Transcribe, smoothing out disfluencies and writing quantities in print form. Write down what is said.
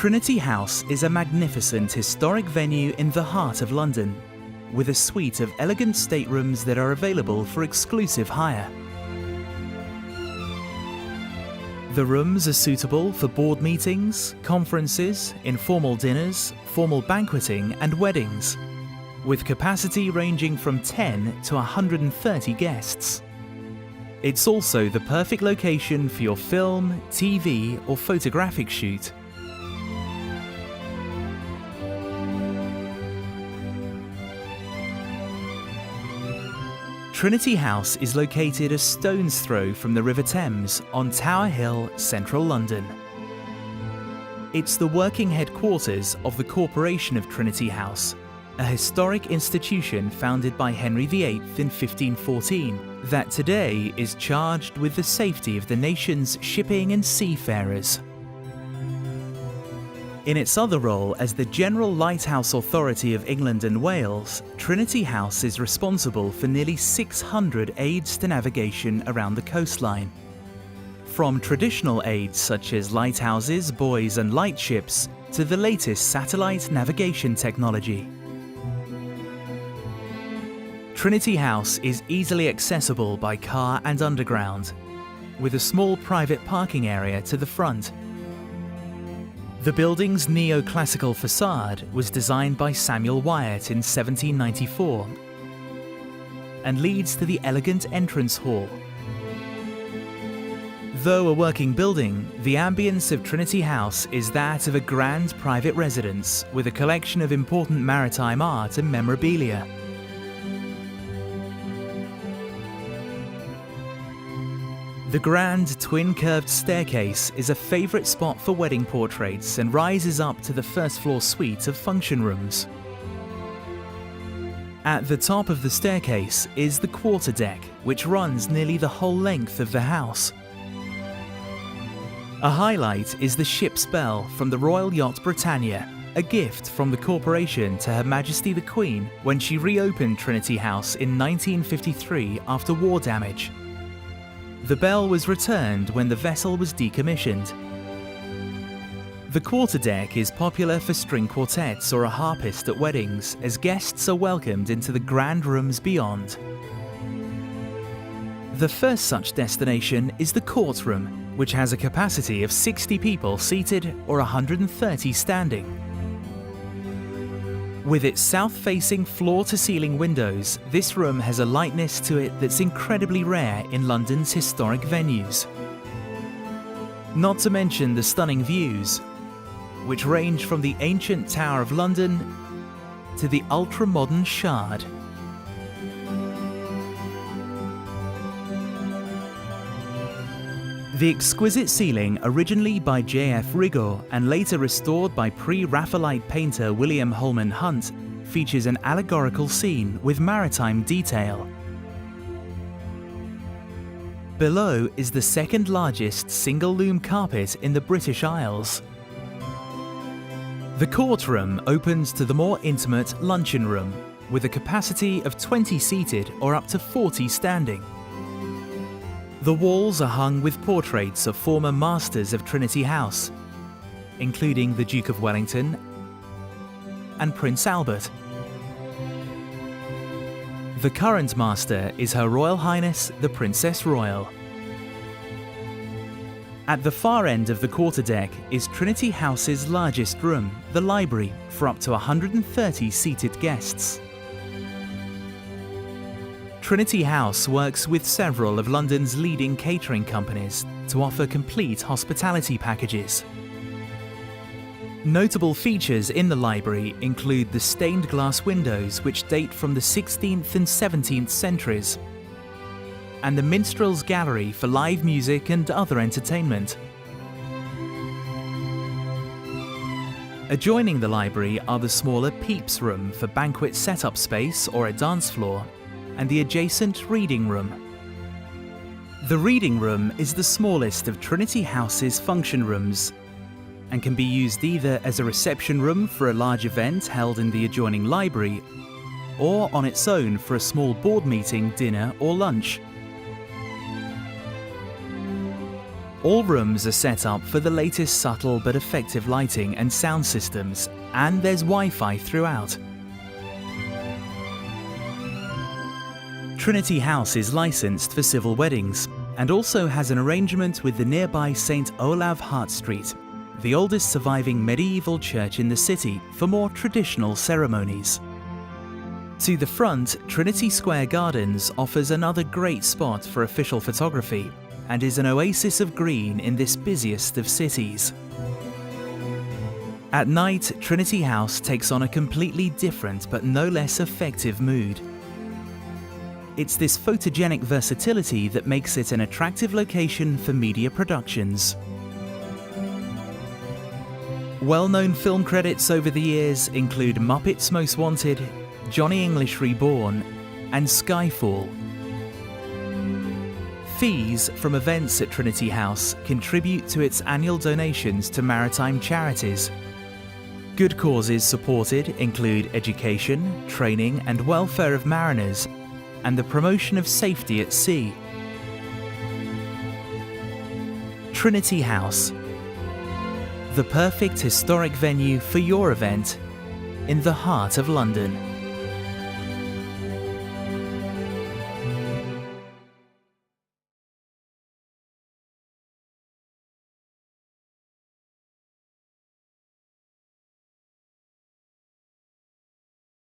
Trinity House is a magnificent historic venue in the heart of London, with a suite of elegant staterooms that are available for exclusive hire. The rooms are suitable for board meetings, conferences, informal dinners, formal banqueting and weddings, with capacity ranging from 10 to 130 guests. It's also the perfect location for your film, TV or photographic shoot. Trinity House is located a stone's throw from the River Thames on Tower Hill, central London. It's the working headquarters of the Corporation of Trinity House, a historic institution founded by Henry VIII in 1514 that today is charged with the safety of the nation's shipping and seafarers. In its other role as the General Lighthouse Authority of England and Wales, Trinity House is responsible for nearly 600 aids to navigation around the coastline. From traditional aids such as lighthouses, buoys and lightships, to the latest satellite navigation technology. Trinity House is easily accessible by car and underground, with a small private parking area to the front. The building's neoclassical facade was designed by Samuel Wyatt in 1794 and leads to the elegant entrance hall. Though a working building, the ambience of Trinity House is that of a grand private residence with a collection of important maritime art and memorabilia. The grand twin-curved staircase is a favourite spot for wedding portraits and rises up to the first-floor suite of function rooms. At the top of the staircase is the quarterdeck, which runs nearly the whole length of the house. A highlight is the ship's bell from the Royal Yacht Britannia, a gift from the Corporation to Her Majesty the Queen when she reopened Trinity House in 1953 after war damage. The bell was returned when the vessel was decommissioned. The quarterdeck is popular for string quartets or a harpist at weddings, as guests are welcomed into the grand rooms beyond. The first such destination is the courtroom, which has a capacity of 60 people seated or 130 standing. With its south-facing floor-to-ceiling windows, this room has a lightness to it that's incredibly rare in London's historic venues. Not to mention the stunning views, which range from the ancient Tower of London to the ultra-modern Shard. The exquisite ceiling, originally by J.F. Rigaud and later restored by pre-Raphaelite painter William Holman Hunt, features an allegorical scene with maritime detail. Below is the second largest single-loom carpet in the British Isles. The courtroom opens to the more intimate luncheon room, with a capacity of 20 seated or up to 40 standing. The walls are hung with portraits of former masters of Trinity House, including the Duke of Wellington and Prince Albert. The current master is Her Royal Highness the Princess Royal. At the far end of the quarterdeck is Trinity House's largest room, the library, for up to 130 seated guests. Trinity House works with several of London's leading catering companies to offer complete hospitality packages. Notable features in the library include the stained glass windows which date from the 16th and 17th centuries, and the Minstrel's Gallery for live music and other entertainment. Adjoining the library are the smaller Peeps Room for banquet setup space or a dance floor, and the adjacent reading room. The reading room is the smallest of Trinity House's function rooms and can be used either as a reception room for a large event held in the adjoining library or on its own for a small board meeting, dinner or lunch. All rooms are set up for the latest subtle but effective lighting and sound systems, and there's Wi-Fi throughout. Trinity House is licensed for civil weddings and also has an arrangement with the nearby St. Olav Hart Street, the oldest surviving medieval church in the city, for more traditional ceremonies. To the front, Trinity Square Gardens offers another great spot for official photography and is an oasis of green in this busiest of cities. At night, Trinity House takes on a completely different but no less effective mood. It's this photogenic versatility that makes it an attractive location for media productions. Well-known film credits over the years include Muppets Most Wanted, Johnny English Reborn, and Skyfall. Fees from events at Trinity House contribute to its annual donations to maritime charities. Good causes supported include education, training, and welfare of mariners, and the promotion of safety at sea. Trinity House, the perfect historic venue for your event in the heart of London.